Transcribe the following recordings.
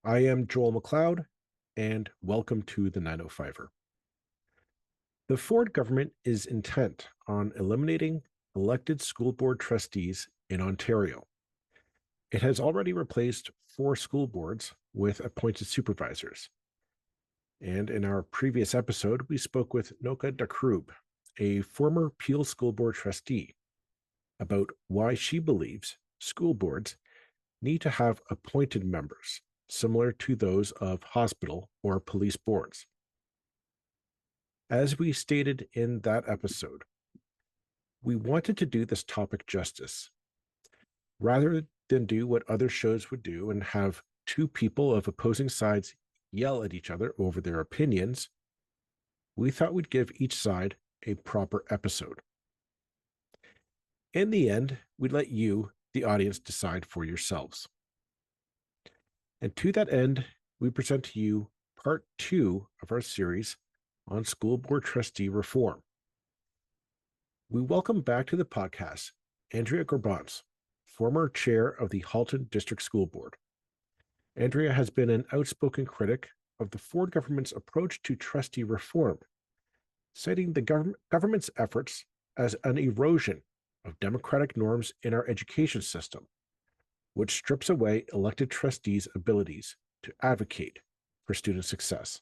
I am Joel McLeod, and welcome to the 905er. The Ford government is intent on eliminating elected school board trustees in Ontario. It has already replaced 4 school boards with appointed supervisors. And in our previous episode, we spoke with Nokha Dakroub, a former Peel School Board trustee, about why she believes school boards need to have appointed members, similar to those of hospital or police boards. As we stated in that episode, we wanted to do this topic justice. Rather than do what other shows would do and have two people of opposing sides yell at each other over their opinions, we thought we'd give each side a proper episode. In the end, we'd let you, the audience, decide for yourselves. And to that end, we present to you part 2 of our series on school board trustee reform. We welcome back to the podcast Andrea Grebenc, former chair of the Halton District School Board. Andrea has been an outspoken critic of the Ford government's approach to trustee reform, citing the government's efforts as an erosion of democratic norms in our education system, which strips away elected trustees' abilities to advocate for student success,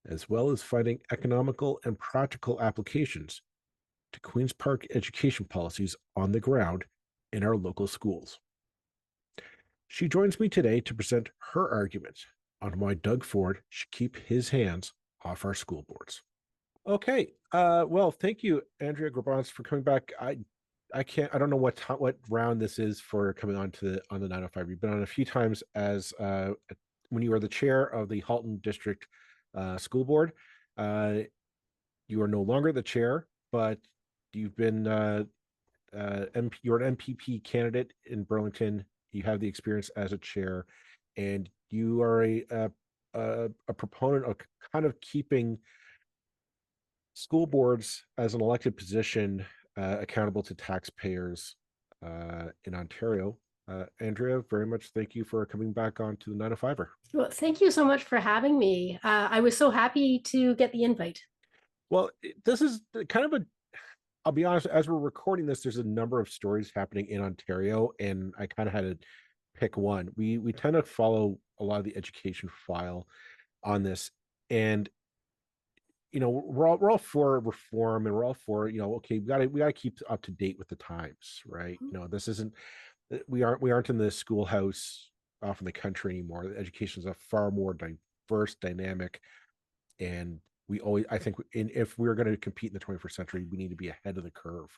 as well as finding economical and practical applications to Queen's Park education policies on the ground in our local schools. She joins me today to present her argument on why Doug Ford should keep his hands off our school boards. Okay, well, thank you, Andrea Grebenc, for coming back. I don't know what round this is for coming on the 905. You've been on a few times as when you were the chair of the Halton District School Board. You are no longer the chair, but you've been you're an MPP candidate in Burlington. You have the experience as a chair, and you are a proponent of kind of keeping school boards as an elected position accountable to taxpayers in Ontario. Andrea, very much thank you for coming back on to the 905er. Well, thank you so much for having me. I was so happy to get the invite. Well, this is kind of I'll be honest, as we're recording this, there's a number of stories happening in Ontario, and I kind of had to pick one. We tend to follow a lot of the education file on this, and we're all for reform, and we're all for okay, we gotta keep up to date with the times, right? This isn't we aren't in the schoolhouse off in the country anymore. The education is a far more diverse, dynamic, and I think if we're going to compete in the 21st century, we need to be ahead of the curve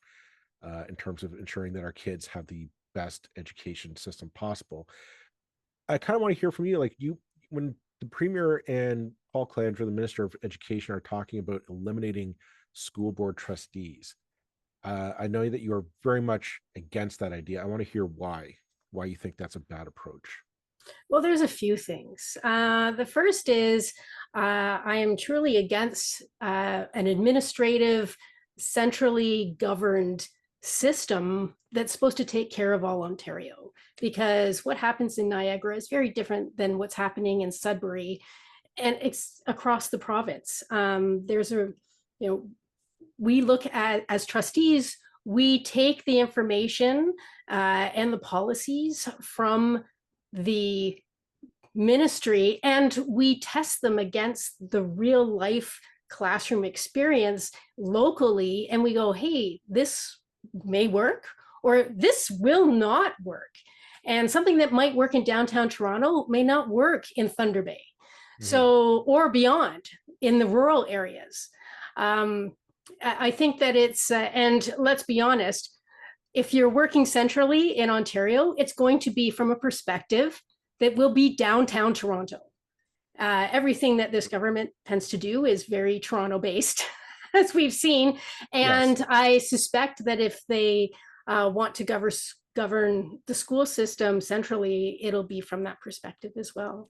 in terms of ensuring that our kids have the best education system possible. I kind of want to hear from you, when the Premier and Paul Calandra, the Minister of Education, are talking about eliminating school board trustees. I know that you are very much against that idea. I want to hear why you think that's a bad approach. Well, there's a few things. The first is I am truly against an administrative, centrally governed system that's supposed to take care of all Ontario, because what happens in Niagara is very different than what's happening in Sudbury, and it's across the province. We look at, as trustees, we take the information and the policies from the ministry and we test them against the real life classroom experience locally, and we go, hey, this may work or this will not work, and something that might work in downtown Toronto may not work in Thunder Bay. So, or beyond in the rural areas. I think that it's and let's be honest, if you're working centrally in Ontario, it's going to be from a perspective that will be downtown Toronto. Everything that this government tends to do is very Toronto-based, as we've seen. And yes, I suspect that if they want to govern the school system centrally, it'll be from that perspective as well.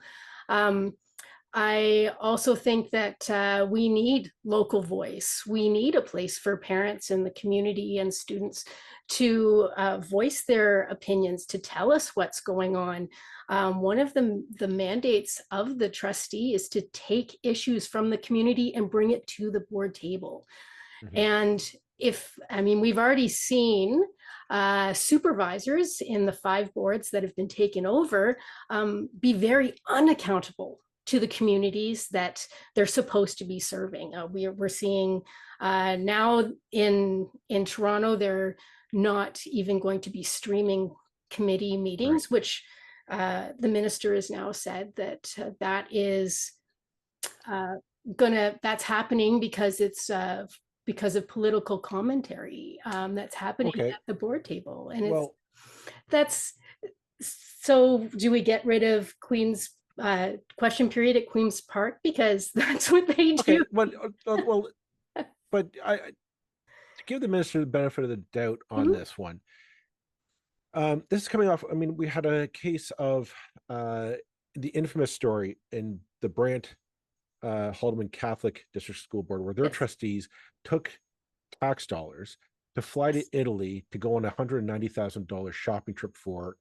I also think that we need local voice. We need a place for parents in the community and students to voice their opinions, to tell us what's going on. One of the mandates of the trustee is to take issues from the community and bring it to the board table. Mhm. And I mean, we've already seen supervisors in the 5 boards that have been taken over be very unaccountable to the communities that they're supposed to be serving. We're seeing now in Toronto, they're not even going to be streaming committee Right. meetings, which the minister has now said that that is uh, that's happening because of political commentary that's happening Okay. at the board table. And Well, that's, so do we get rid of Queen's question period at Queen's Park? Because that's what they okay. do. Well, but to give the minister the benefit of the doubt on Mhm. this one, this is coming off. I mean, we had a case of the infamous story in the Brant Halton Catholic District School Board, where their Yes, trustees took tax dollars to fly to yes, Italy to go on a $190,000 shopping trip for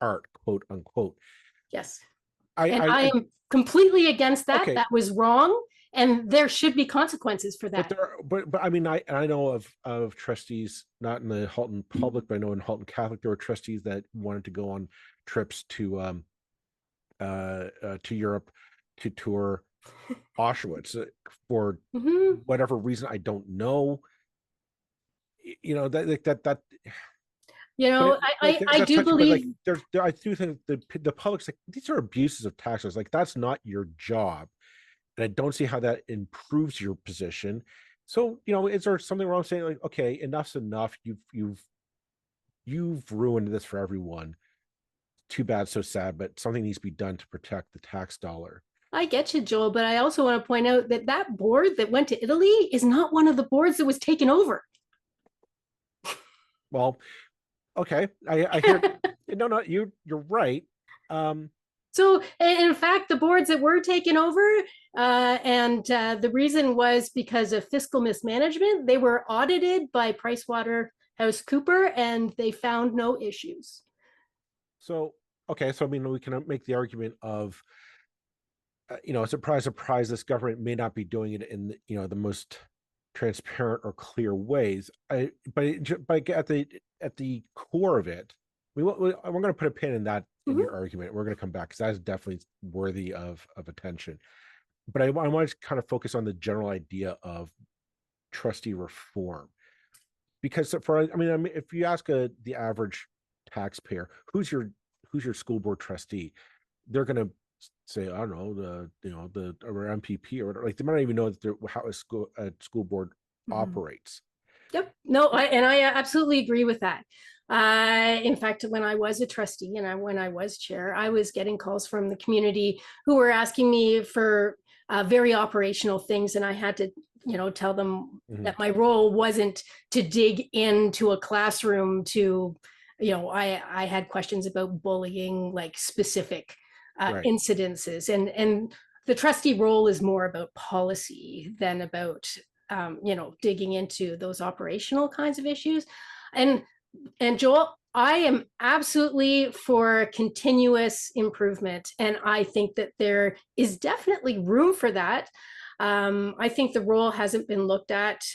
art, quote unquote. yes. I, And I, I I am completely against that. okay, That was wrong. And there should be consequences for but that. I mean, I know of trustees, not in the Halton public, but I know in Halton Catholic there were trustees that wanted to go on trips to Europe to tour Auschwitz for Mhm. whatever reason I don't know. You know that like that You but know, I that's do touchy. But like, believe. I do think the public's like, these are abuses of taxes. Like, that's not your job, and I don't see how that improves your position. So, is there something wrong saying like, okay, enough's enough. You've ruined this for everyone. Too bad, so sad. But something needs to be done to protect the tax dollar. I get you, Joel, but I also want to point out that that board that went to Italy is not one of the boards that was taken over. Well, okay, I hear. No, no, you're right. So, in fact, the boards that were taken over, and the reason was because of fiscal mismanagement, they were audited by PricewaterhouseCooper and they found no issues. So, okay, so I mean, we can make the argument of surprise, surprise, this government may not be doing it in the most transparent or clear ways. But at the core of it, we're going to put a pin in that in Mhm. your argument. We're going to come back because that is definitely worthy of attention. But I want to kind of focus on the general idea of trustee reform, because I mean, if you ask the average taxpayer who's your school board trustee, they're going to say, I don't know, the or MPP or whatever. Like, they might not even know that how a school board Mhm. operates. Yep. No, I absolutely agree with that. In fact, when I was a trustee and when I was chair, I was getting calls from the community who were asking me for very operational things, and I had to, tell them Mhm. that my role wasn't to dig into a classroom to, I had questions about bullying, like specific Right. incidences, and the trustee role is more about policy than about digging into those operational kinds of issues. And Joel, I am absolutely for continuous improvement, and I think that there is definitely room for that. I think the role hasn't been looked at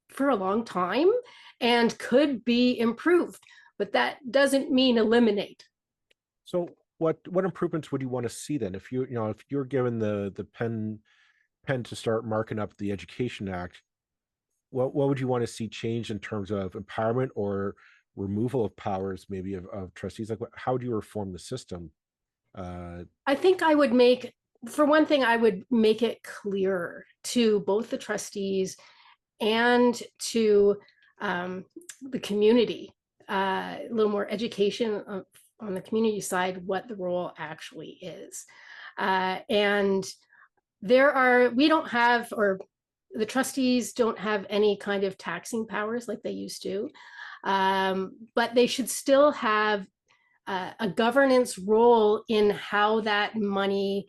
for a long time and could be improved, but that doesn't mean eliminate. So what improvements would you want to see then, if if you're given the pen to start marking up the Education Act? What would you want to see change in terms of empowerment or removal of powers, maybe of trustees? Like, how would you reform the system? Uh, I think I would make, for one thing, I would make it clearer to both the trustees and to the community, a little more education on the community side, what the role actually is. And we don't have, or the trustees don't have any kind of taxing powers like they used to, but they should still have a governance role in how that money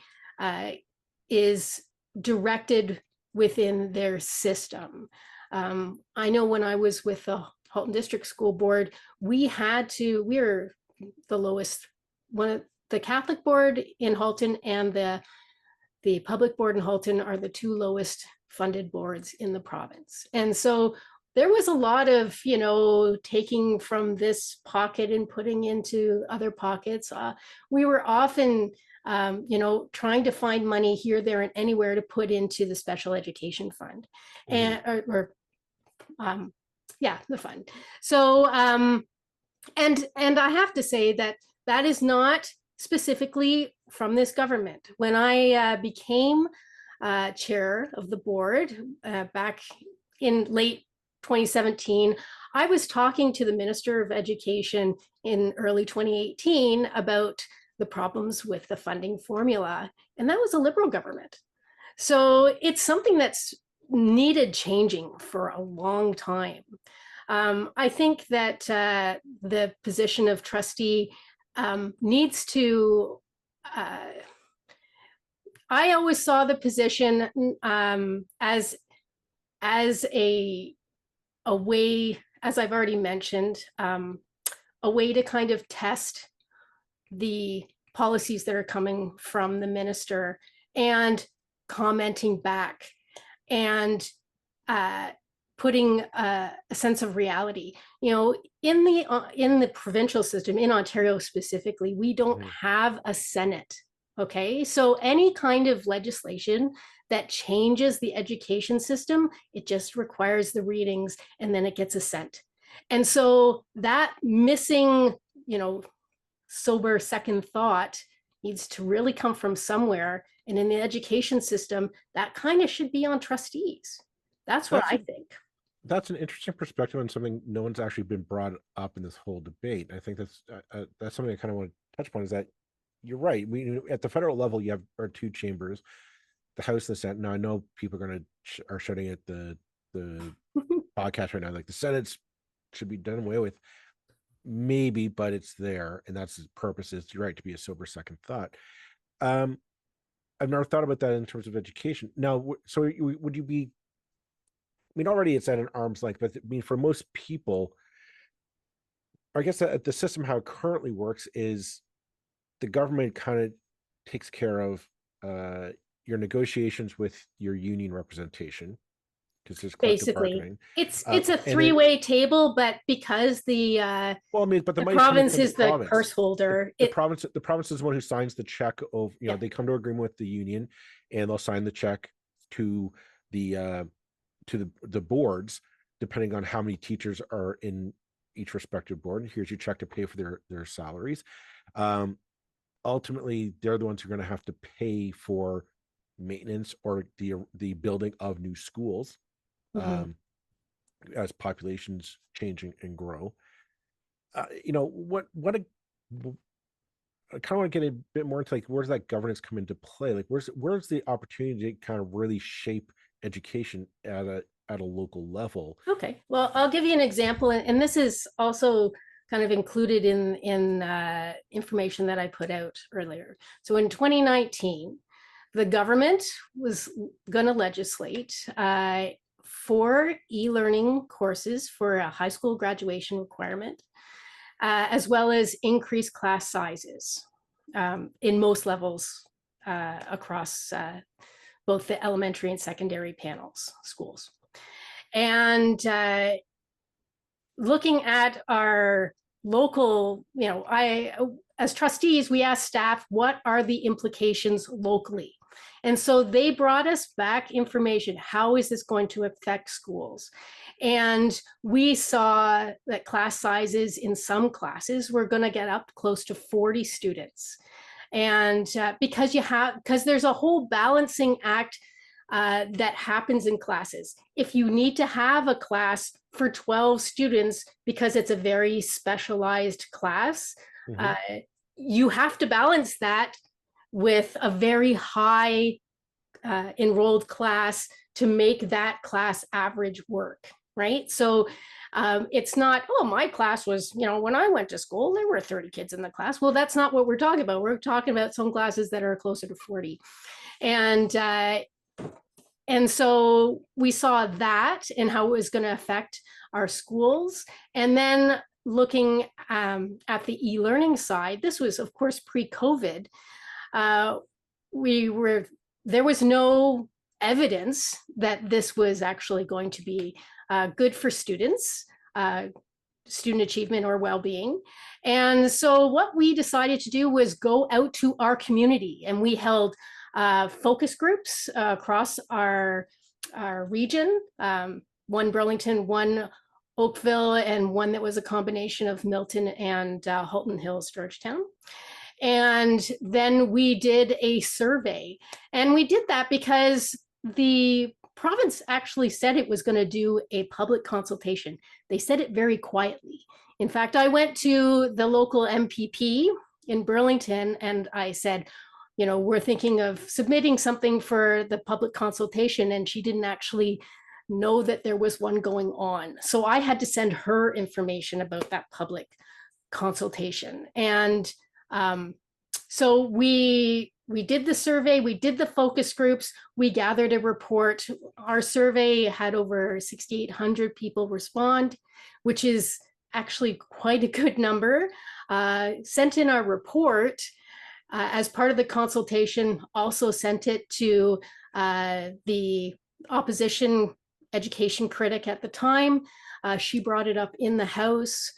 is directed within their system. I know when I was with the Halton District School Board, we were the lowest, the Catholic board in Halton and the public board in Halton are the two lowest funded boards in the province. And so there was a lot of, taking from this pocket and putting into other pockets. We were often, trying to find money here, there, and anywhere to put into the special education fund, and the fund. So, and I have to say that is not specifically from this government. When I became chair of the board back in late 2017, I was talking to the Minister of Education in early 2018 about the problems with the funding formula, and that was a Liberal government. So it's something that's needed changing for a long time. I think that the position of trustee needs to, I always saw the position as a way, as I've already mentioned, a way to kind of test the policies that are coming from the minister and commenting back and putting a sense of reality. In the provincial system, in Ontario specifically, we don't have a Senate. Okay, so any kind of legislation that changes the education system, it just requires the readings and then it gets assent. And so that missing, sober second thought needs to really come from somewhere. And in the education system, that kind of should be on trustees. That's what I think. That's an interesting perspective on something no one's actually been brought up in this whole debate. I think that's something I kind of want to touch upon, is that you're right. We, at the federal level, you have our two chambers, the House and the Senate. Now I know people are are shutting at the podcast right now, like the Senate should be done away with, maybe, but it's there, and that's its purpose. Is, you're right, to be a sober second thought. I've never thought about that in terms of education. Now, so would you be? I mean, already it's at an arm's length, but I mean, for most people, I guess that the system, how it currently works, is the government kind of takes care of your negotiations with your union representation, because there's collective bargaining. It's a three-way table, but because the province is the purse holder, the province is the one who signs the check of, they come to agreement with the union, and they'll sign the check to the boards, depending on how many teachers are in each respective board. Here's your check to pay for their salaries. Ultimately, they're the ones who are going to have to pay for maintenance or the building of new schools, as populations change and grow. I kind of want to get a bit more into, like, where's that governance come into play? Like, where's the opportunity to kind of really shape education at a local level? Okay, well, I'll give you an example, and this is also kind of included in information that I put out earlier. So in 2019, the government was going to legislate for e-learning courses for a high school graduation requirement, as well as increased class sizes in most levels across both the elementary and secondary panels schools. And looking at our local, as trustees, we asked staff, what are the implications locally? And so they brought us back information. How is this going to affect schools? And we saw that class sizes in some classes were going to get up close to 40 students. And because there's a whole balancing act that happens in classes. If you need to have a class for 12 students because it's a very specialized class, you have to balance that with a very high enrolled class to make that class average work, right? So it's not, oh, my class was, when I went to school, there were 30 kids in the class. Well, that's not what we're talking about. We're talking about some classes that are closer to 40. And so we saw that and how it was going to affect our schools. And then looking at the e-learning side, this was, of course, pre-COVID. There was no evidence that this was actually going to be good for students, student achievement or well-being. And so what we decided to do was go out to our community, and we held focus groups across our region, one Burlington, one Oakville, and one that was a combination of Milton and Halton Hills, Georgetown. And then we did a survey, and we did that because the province actually said it was going to do a public consultation. They said it very quietly. In fact, I went to the local MPP in Burlington and I said, we're thinking of submitting something for the public consultation, and she didn't actually know that there was one going on. So I had to send her information about that public consultation. And so we did the survey, we did the focus groups, we gathered a report. Our survey had over 6,800 people respond, which is actually quite a good number. Sent in our report as part of the consultation, also sent it to the opposition education critic at the time. She brought it up in the House.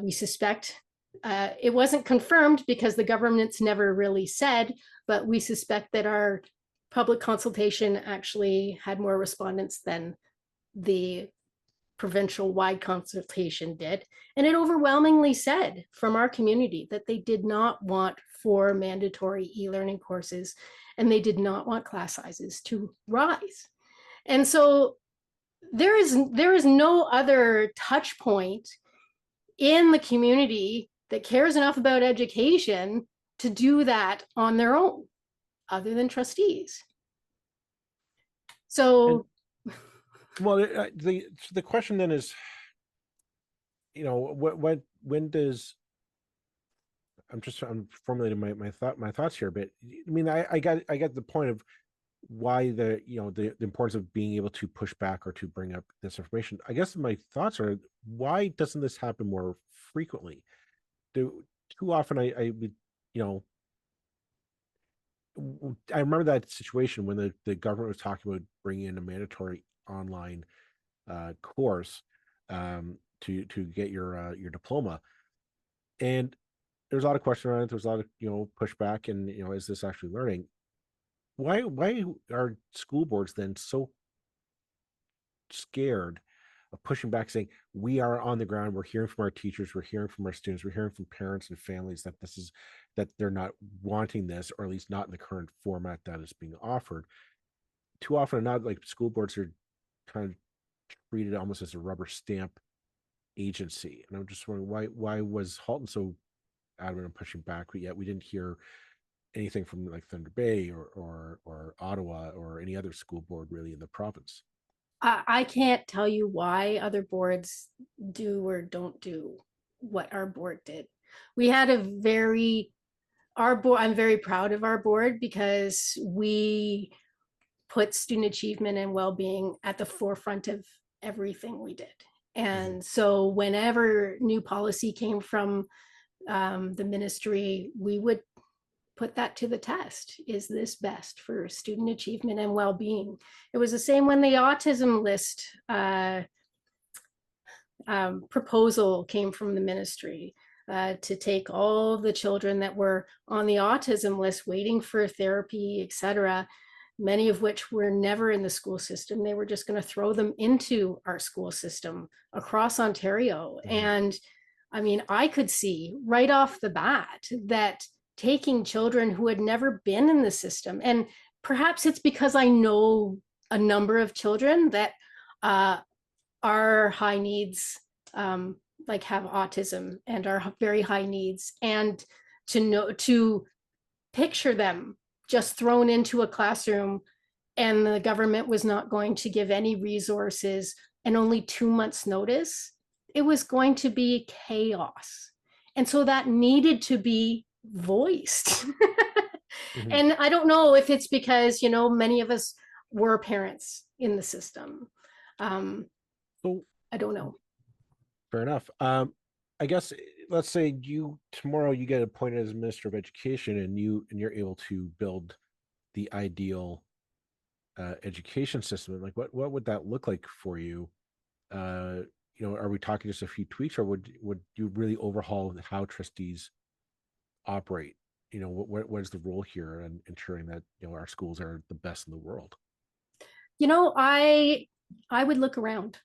We suspect it wasn't confirmed because the government's never really said, but we suspect that our public consultation actually had more respondents than the provincial-wide consultation did. And it overwhelmingly said from our community that they did not want 4 mandatory e-learning courses, and they did not want class sizes to rise. And so there is no other touch point in the community that cares enough about education to do that on their own, other than trustees. So, well, the question then is, when does, I'm formulating my thoughts here, but I mean, I got the point of why the importance of being able to push back or to bring up this information. I guess my thoughts are, why doesn't this happen more frequently? Too often I remember that situation when the government was talking about bringing in a mandatory online course to get your diploma, and there's a lot of question around it. There's a lot of pushback, and is this actually learning? Why are school boards then so scared of pushing back, saying we are on the ground, we're hearing from our teachers, we're hearing from our students, we're hearing from parents and families that they're not wanting this, or at least not in the current format that is being offered? Too often not, like, school boards are kind of treated almost as a rubber stamp agency, and I'm just wondering why was Halton so adamant on pushing back, but yet we didn't hear anything from like Thunder Bay or Ottawa or any other school board really in the province. I can't tell you why other boards do or don't do what our board did. We had I'm very proud of our board because we put student achievement and well-being at the forefront of everything we did. And so whenever new policy came from the ministry, we would put that to the test. Is this best for student achievement and well-being? It was the same when the autism list proposal came from the ministry to take all the children that were on the autism list waiting for therapy, etc., many of which were never in the school system. They were just going to throw them into our school system across Ontario. And I mean, I could see right off the bat that taking children who had never been in the system, and perhaps it's because I know a number of children that are high needs, like have autism and are very high needs, and to picture them just thrown into a classroom and the government was not going to give any resources and only 2 months notice, it was going to be chaos. And so that needed to be voiced. Mhm. And I don't know if it's because, many of us were parents in the system. So I don't know. fair enough. I guess let's say tomorrow you get appointed as Minister of Education, and you're able to build the ideal education system. Like, what would that look like for you? Are we talking just a few tweaks, or would you really overhaul how trustees operate? What is the role here in ensuring that our schools are the best in the world? I would look around,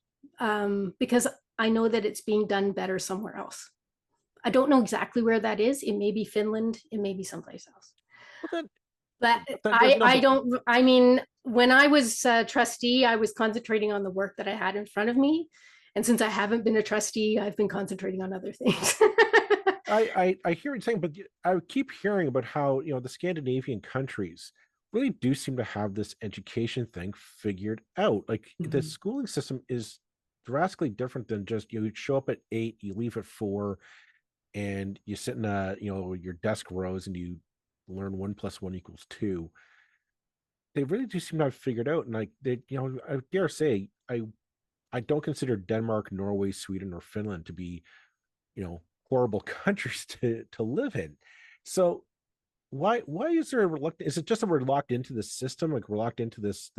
because I know that it's being done better somewhere else. I don't know exactly where that is. It may be Finland, it may be someplace else. Well, then, But there's I nothing. don't, I mean, when I was a trustee, I was concentrating on the work that I had in front of me. And since I haven't been a trustee, I've been concentrating on other things. I hear what you're saying, but I keep hearing about how the Scandinavian countries really do seem to have this education thing figured out. Like the Mhm. schooling system is drastically different than just you show up at 8, you leave at 4, and you sit in your desk rows and you learn 1 + 1 = 2. They really do seem to have figured out, and like I dare say, I don't consider Denmark, Norway, Sweden, or Finland to be horrible countries to live in. So why is there a reluctance? Is it just that we're locked into this system, like we're locked into this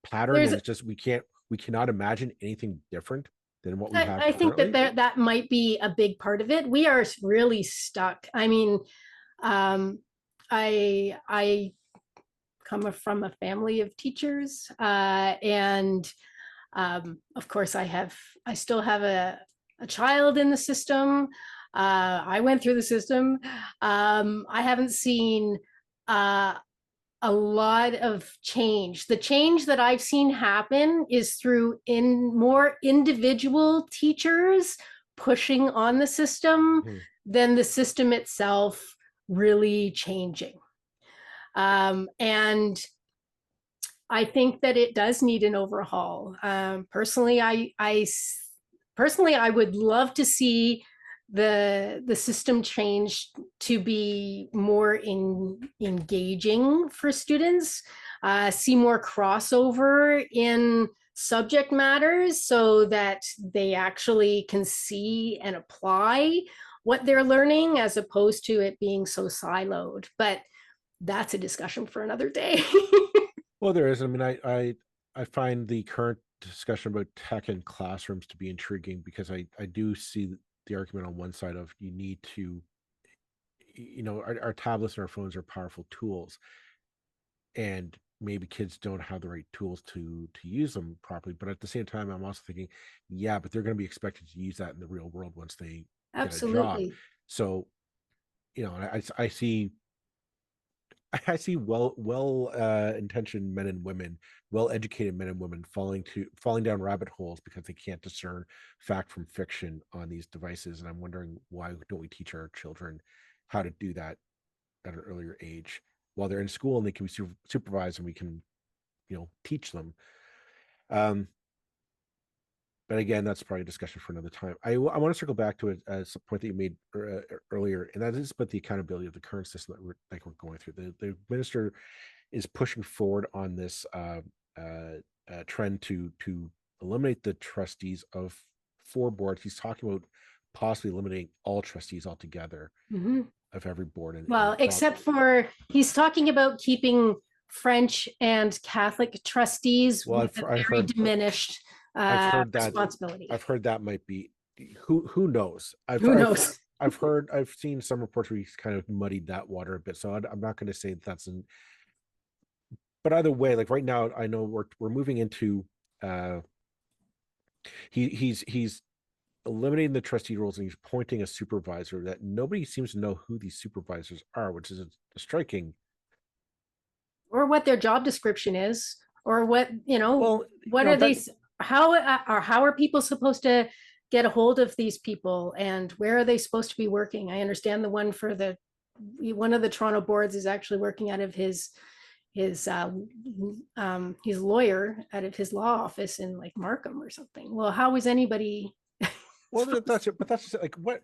pattern, There's, and it's just we cannot imagine anything different than what we have I think that currently? that might be a big part of it. We are really stuck. I mean, um, I come from a family of teachers, and of course, I still have a child in the system. I went through the system. I haven't seen uh, a lot of change. The change that I've seen happen is through more individual teachers pushing on the system Mhm. than the system itself really changing. And I think that it does need an overhaul. Personally, I would love to see the system change to be more engaging for students, see more crossover in subject matters so that they actually can see and apply what they're learning as opposed to it being so siloed. But that's a discussion for another day. Well, there is. I mean, I find the current discussion about tech in classrooms to be intriguing, because I do see the argument on one side of you need to, our tablets and our phones are powerful tools, and maybe kids don't have the right tools to use them properly. But at the same time, I'm also thinking, yeah, but they're going to be expected to use that in the real world once they get a job. Absolutely. So, I see I see well intentioned men and women, well educated men and women falling down rabbit holes because they can't discern fact from fiction on these devices. And I'm wondering, why don't we teach our children how to do that at an earlier age while they're in school, and they can be supervised, and we can teach them. Um, but again, that's probably a discussion for another time. I want to circle back to a point that you made earlier, and that is about the accountability of the current system that we're going through. The minister is pushing forward on this trend to eliminate the trustees of 4 boards. He's talking about possibly eliminating all trustees altogether Mhm. of every board in Well, the except province. for he's talking about keeping French and Catholic trustees Well, with a very diminished I've heard that responsibility. might be, who knows. Who knows? I've seen some reports where he's kind of muddied that water a bit. So I'm not going to say that's an. But either way, like right now, I know we're moving into. Uh, he's eliminating the trustee rules, and he's appointing a supervisor that nobody seems to know who these supervisors are, which is a striking. Or what their job description is, or Well, what are they, that how are people supposed to get a hold of these people, and where are they supposed to be working? I understand one of the Toronto boards is actually working out of his his lawyer out of his law office in like Markham or something. Well, how is anybody? Well, that's it. But that's just like what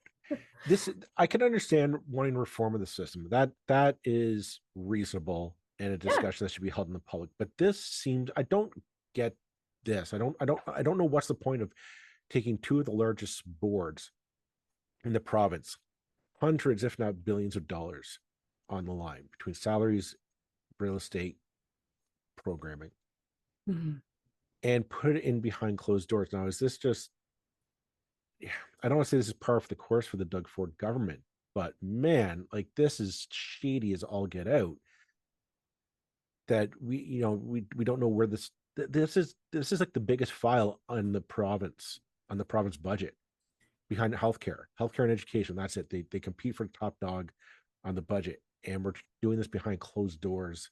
this. I can understand wanting reform of the system. That is reasonable and a Yeah. discussion that should be held in the public. But this seems I don't get this. I don't know what's the point of taking two of the largest boards in the province, hundreds, if not billions of dollars on the line between salaries, real estate, programming, Mhm. and put it in behind closed doors. Now, is this just, I don't want to say this is par for the course for the Doug Ford government, but man, like this is shady as all get out. That we don't know where this is like the biggest file on the province budget behind healthcare and education. That's it. They compete for the top dog on the budget, and we're doing this behind closed doors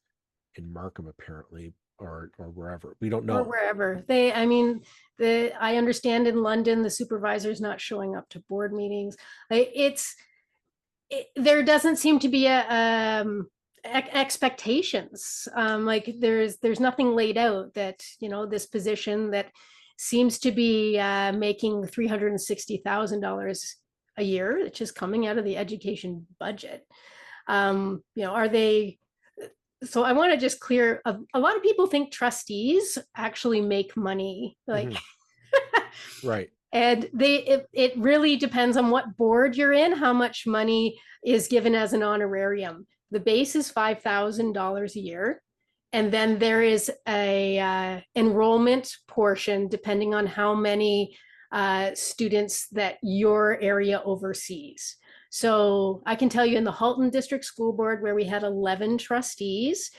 in Markham apparently, or wherever. We don't Or know. wherever I mean, I understand in London the supervisor's not showing up to board meetings. There doesn't seem to be a expectations. Like there's nothing laid out that this position that seems to be making $360,000 a year, which is coming out of the education budget. Are they? So I want to just clear. A lot of people think trustees actually make money, like. Right. And it really depends on what board you're in, how much money is given as an honorarium. The base is $5,000 a year. And then there is a enrollment portion depending on how many students that your area oversees. So I can tell you in the Halton District School Board, where we had 11 trustees,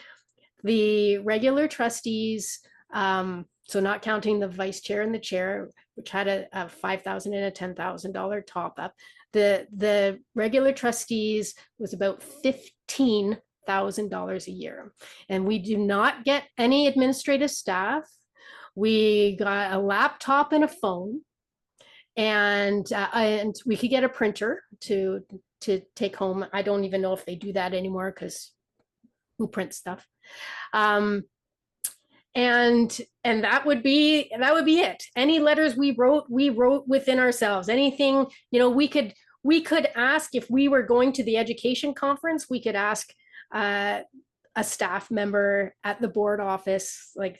the regular trustees, so not counting the vice chair and the chair, which had a $5,000 and a $10,000 top up. The regular trustees was about $15,000 a year, and we do not get any administrative staff. We got a laptop and a phone, and we could get a printer to take home. I don't even know if they do that anymore because who prints stuff? Um, and that would be it. Any letters we wrote within ourselves. Anything, we could ask. If we were going to the education conference, we could ask a staff member at the board office, like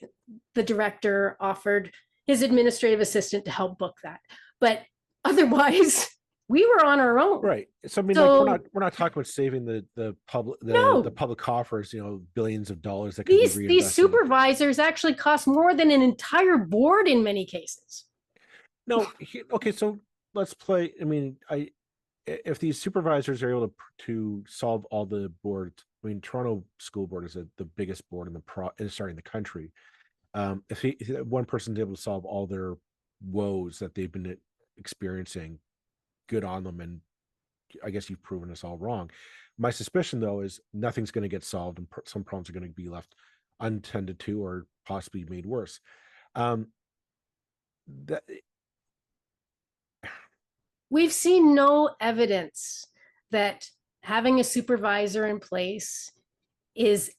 the director offered his administrative assistant to help book that, but otherwise we were on our own. Right. So I mean, like we're not talking about saving the public the public coffers, billions of dollars that could be reinvested. These supervisors actually cost more than an entire board in many cases. No, okay, so let's play. I mean, if these supervisors are able to solve all the boards, I mean, Toronto School Board is the biggest board in the country. If one person's able to solve all their woes that they've been experiencing, good on them, and I guess you've proven us all wrong. My suspicion, though, is nothing's going to get solved, and some problems are going to be left untended to, or possibly made worse. We've seen no evidence that having a supervisor in place is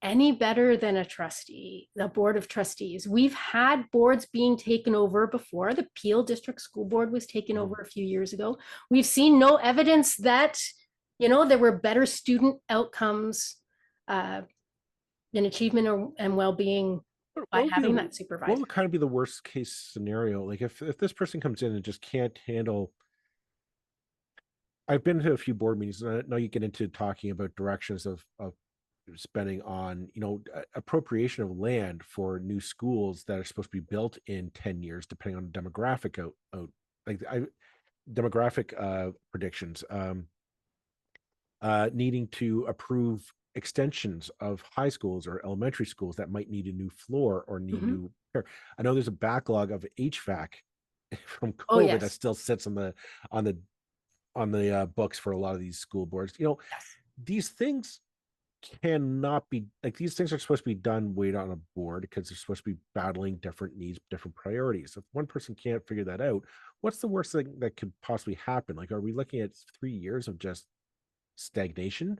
any better than a board of trustees. We've had boards being taken over before. The Peel District School Board was taken over a few years ago. We've seen no evidence that, there were better student outcomes in achievement and well-being by having that supervisor. What would kind of be the worst case scenario? Like if this person comes in and just can't handle. I've been to a few board meetings, and I know you get into talking about directions of spending on appropriation of land for new schools that are supposed to be built in 10 years, depending on the demographic demographic predictions, needing to approve extensions of high schools or elementary schools that might need a new floor or need new repair. I know there's a backlog of HVAC from COVID that still sits on the books for a lot of these school boards. These things cannot be like, these things are supposed to be done on a board because they're supposed to be battling different needs, different priorities. If one person can't figure that out, what's the worst thing that could possibly happen? Like, are we looking at 3 years of just stagnation?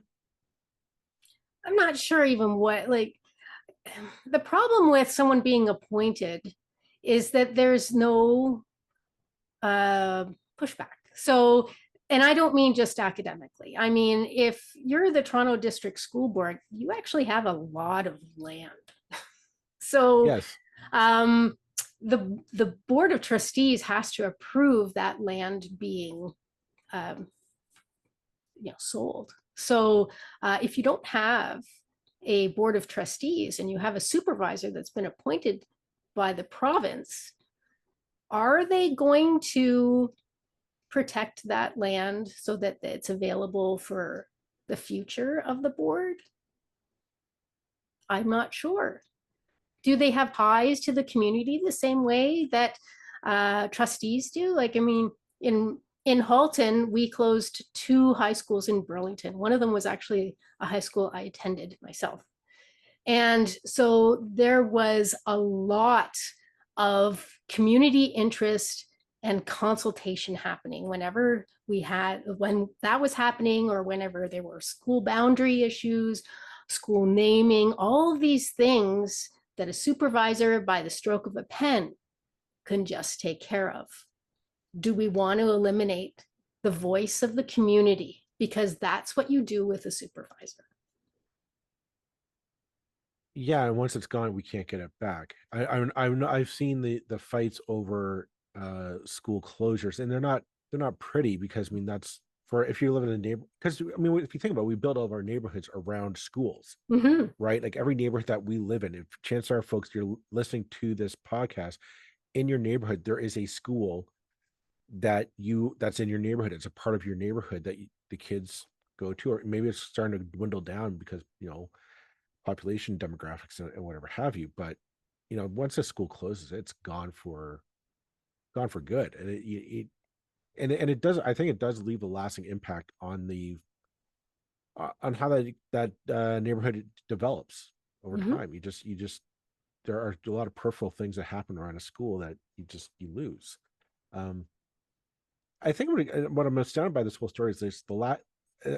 I'm not sure even what, like, the problem with someone being appointed is that there's no uh, pushback. So, and I don't mean just academically. I mean, if you're the Toronto District School Board, you actually have a lot of land. So, Yes. um, the Board of Trustees has to approve that land being, um, sold. So, if you don't have a Board of Trustees and you have a supervisor that's been appointed by the province, are they going to protect that land so that it's available for the future of the board? I'm not sure. Do they have ties to the community the same way that trustees do? Like, I mean, in Halton, we closed 2 high schools in Burlington. One of them was actually a high school I attended myself. And so there was a lot of community interest and consultation happening whenever when that was happening, or whenever there were school boundary issues, school naming, all of these things that a supervisor by the stroke of a pen can just take care of. Do we want to eliminate the voice of the community? Because that's what you do with a supervisor. Yeah, and once it's gone, we can't get it back. I've seen the fights over school closures, and they're not pretty, because I mean, that's for if you live in a neighborhood, because I mean, if you think about it, we build all of our neighborhoods around schools, right? Like every neighborhood that we live in, if chances are, folks, you're listening to this podcast, in your neighborhood there is a school that's in your neighborhood. It's a part of your neighborhood that the kids go to, or maybe it's starting to dwindle down because population demographics and whatever have you. But once a school closes, it's gone for good. And and it does, I think it does leave a lasting impact on the on how that neighborhood develops over time. You just there are a lot of peripheral things that happen around a school that you lose. um I think what I'm astounded by this whole story is this: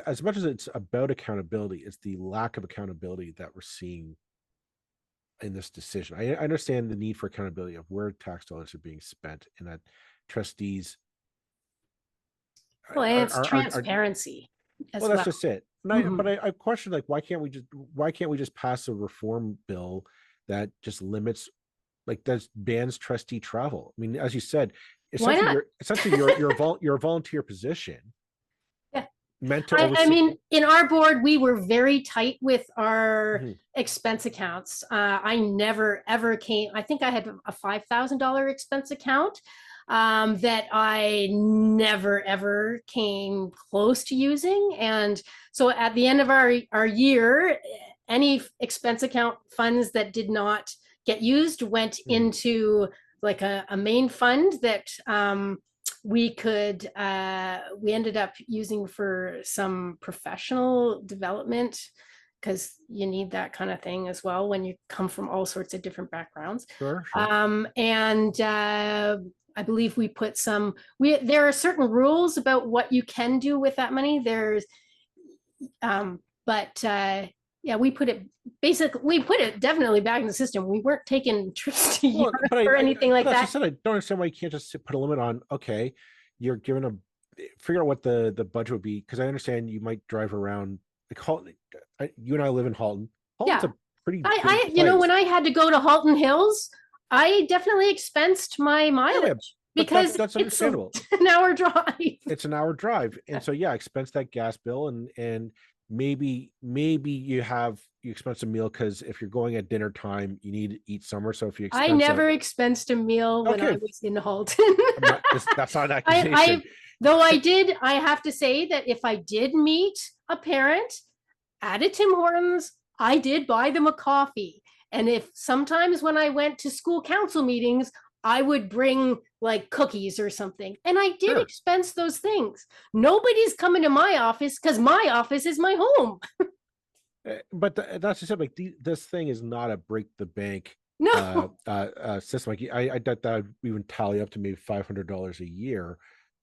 as much as it's about accountability, it's the lack of accountability that we're seeing in this decision. I understand the need for accountability of where tax dollars are being spent, and that trustees Well, and it's are transparency as well. That's well. just it. But I question, like, why can't we just pass a reform bill that just limits, like, that bans trustee travel? I mean, as you said, Why not? you're a volunteer position Yeah. meant to I oversee. mean, in our board, we were very tight with our Mhm. expense accounts. I never ever came, I think I had a $5,000 expense account that I never ever came close to using. And so at the end of our year, any expense account funds that did not get used went into like a main fund that we ended up using for some professional development, because you need that kind of thing as well when you come from all sorts of different backgrounds. Sure, sure. And I believe we put there are certain rules about what you can do with that money. But yeah, we put it definitely back in the system. We weren't taking trips to Well, Europe but or anything like as I that. said, I don't understand why you can't just put a limit on. Okay, you're given figure out what the budget would be, because I understand you might drive around, like Halton. You and I live in Halton. Halton's Yeah. a pretty big When place. I had to go to Halton Hills, I definitely expensed my Yeah, mileage but because that's it's understandable. an hour drive. It's an hour drive, and so yeah, expense that gas bill, and maybe you expense a meal, because if you're going at dinner time, you need to eat somewhere. So if you I expense never expensed a meal when I okay, was in Halton. that's not an I accusation. though I have to say that if I did meet a parent at a Tim Hortons, I did buy them a coffee. And if sometimes when I went to school council meetings, I would bring like cookies or something. And I did Sure. expense those things. Nobody's coming to my office because my office is my home. But that's just it. Like, this thing is not a break the bank No. system. Like, I bet that would even tally up to maybe $500 a year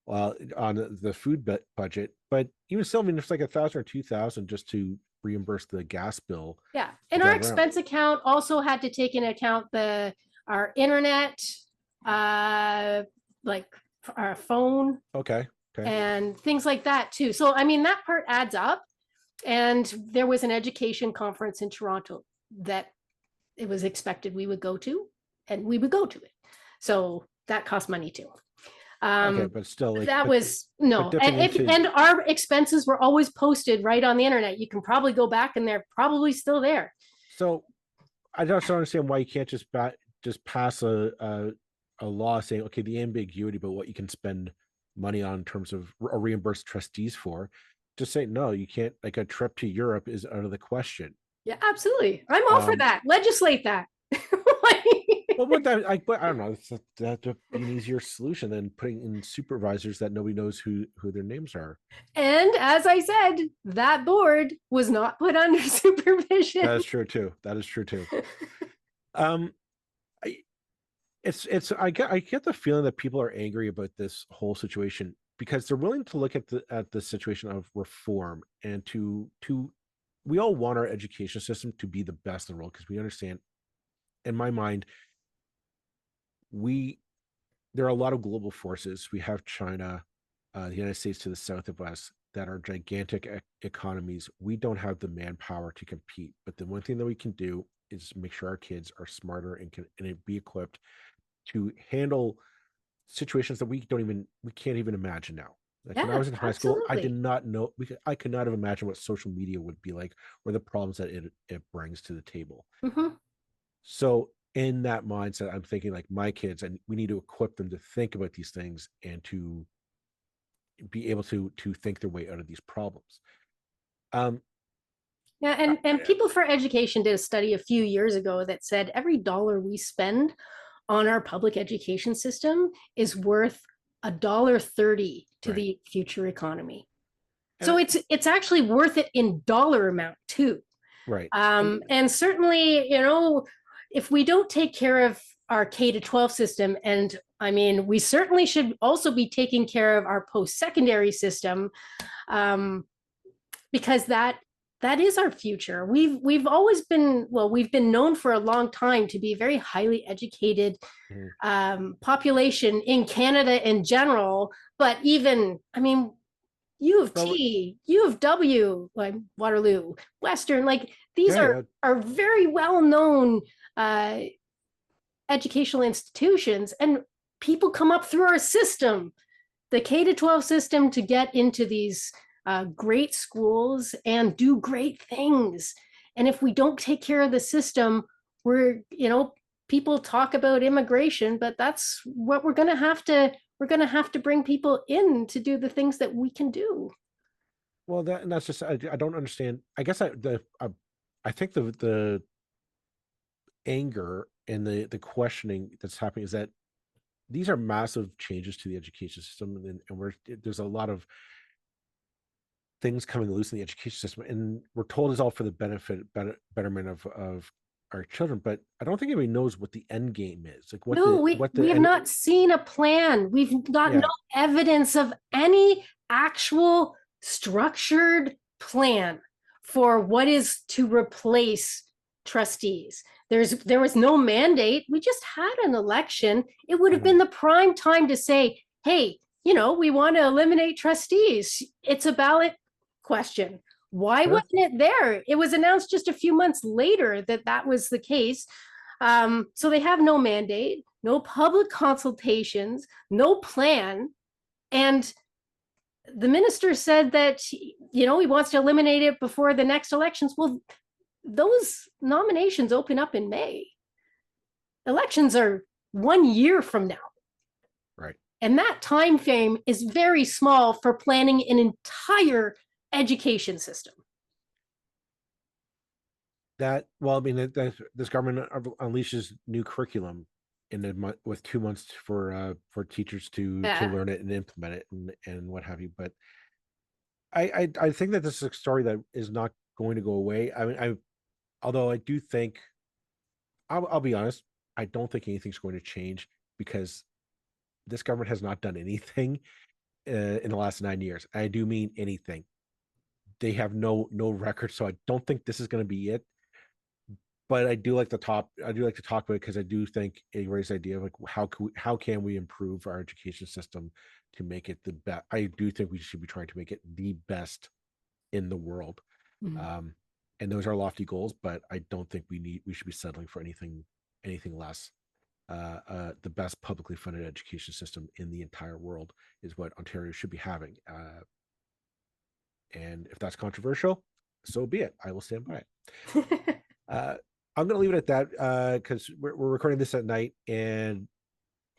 on the food budget. But even still, I mean, it's like 1,000 or 2,000 just to reimburse the gas bill. Yeah. And our expense account also had to take into account our internet, like our phone. Okay. And things like that too. So, I mean, that part adds up. And there was an education conference in Toronto that it was expected we would go to, and we would go to it. So that cost money too. Okay, but still, like, that was no, and our expenses were always posted right on the internet. You can probably go back, and they're probably still there. So I don't understand why you can't just pass a law saying, okay, the ambiguity about what you can spend money on in terms of or reimburse trustees for. Just say no, you can't. Like, a trip to Europe is out of the question. Yeah, absolutely. I'm all for that. Legislate that. Well, what that I don't know. That'd be an easier solution than putting in supervisors that nobody knows who their names are. And as I said, that board was not put under supervision. That is true too. I get the feeling that people are angry about this whole situation because they're willing to look at the situation of reform and to we all want our education system to be the best in the world because we understand, in my mind, there are a lot of global forces. We have China, the United States to the south of us that are gigantic economies. We don't have the manpower to compete, but the one thing that we can do is make sure our kids are smarter and can be equipped to handle situations that we can't even imagine now. Like, when I was in high school, I did not know, I could not have imagined what social media would be like or the problems that it brings to the table. Mm-hmm. So in that mindset, I'm thinking like my kids, and we need to equip them to think about these things and to be able to think their way out of these problems. Yeah, and People for Education did a study a few years ago that said every dollar we spend on our public education system is worth $1.30 to the future economy. So it's actually worth it in dollar amount too. Right. And certainly, if we don't take care of our K-12 system, and I mean, we certainly should also be taking care of our post-secondary system, because that is our future. We've always been, we've been known for a long time to be a very highly educated population in Canada in general, but even, I mean, U of T, U of W, like Waterloo, Western, like these are very well-known educational institutions, and people come up through our system, the K-12 system, to get into these great schools and do great things. And if we don't take care of the system, people talk about immigration, but that's what we're going to have to bring people in to do the things that we can do. Well, that's just, I don't understand. I guess I think the anger and the questioning that's happening is that these are massive changes to the education system, and there's a lot of things coming loose in the education system, and we're told it's all for the betterment of our children, but I don't think anybody knows what the end game is. Like, we have not seen a plan. We've got no evidence of any actual structured plan for what is to replace trustees. There was no mandate. We just had an election. It would have been the prime time to say, hey, we want to eliminate trustees. It's a ballot question. Why wasn't it there? It was announced just a few months later that was the case. So they have no mandate, no public consultations, no plan. And the minister said that, he wants to eliminate it before the next elections. Well, those nominations open up in May. Elections are 1 year from now. Right. And that time frame is very small for planning an entire education system. This government unleashes new curriculum with 2 months for teachers to learn it and implement it and what have you. But I think that this is a story that is not going to go away. I mean, although I do think, I'll be honest, I don't think anything's going to change because this government has not done anything in the last 9 years. I do mean anything. they have no record, so I don't think this is going to be it. But I do like to talk about it because I do think it raised the idea of like how can we improve our education system to make it the best. I do think we should be trying to make it the best in the world. Mhm. And those are lofty goals, but I don't think we should be settling for anything less. The best publicly funded education system in the entire world is what Ontario should be having. And if that's controversial, so be it. I will stand by it. I'm going to leave it at that because we're recording this at night, and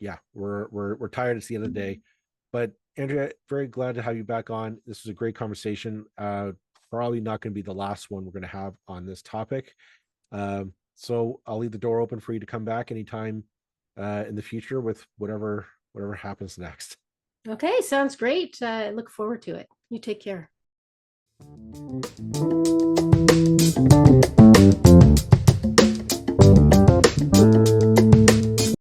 yeah, we're tired. It's the end of the day. But Andrea, very glad to have you back on. This was a great conversation. Probably not going to be the last one we're going to have on this topic. So I'll leave the door open for you to come back anytime in the future with whatever happens next. Okay, sounds great. Look forward to it. You take care.